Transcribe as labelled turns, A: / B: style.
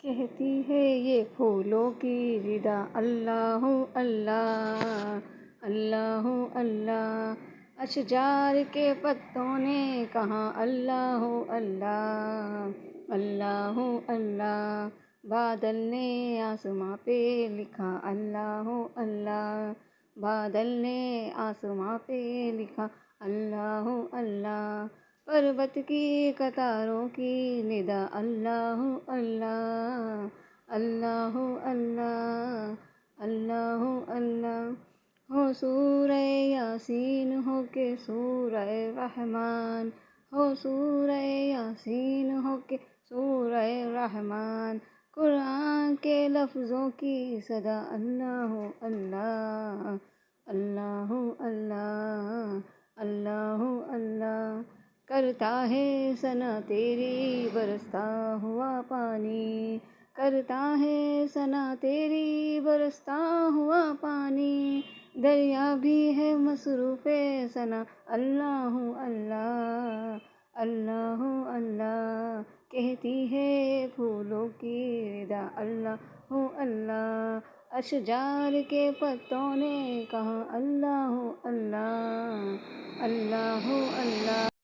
A: کہتی ہے یہ پھولوں کی ردا اللہ اللہ اللہ اللہ، اشجار کے پتوں نے کہا اللہ اللہ اللہ اللہ، بادل نے آسماں پہ لکھا اللہ اللہ، بادل نے آسماں پہ لکھا اللہ اللہ، پربت کی قطاروں کی ندا اللہ اللہ اللہ اللہ اللہ اللہ، ہو سورہ یاسین ہو کہ سورہ رحمان، ہو سورہ یاسین ہو کہ سورہ رحمان، قرآن کے لفظوں کی صدا اللہ اللہ اللہ اللہ اللہ اللہ، کرتا ہے ثنا تیری برستا ہوا پانی، کرتا ہے ثنا تیری برستا ہوا پانی، دریا بھی ہے مصروف ثنا اللہ اللہ اللہ اللہ، کہتی ہے پھولوں کی ردا اللہ اللہ، اشجار کے پتوں نے کہا اللہ اللہ اللہ اللہ۔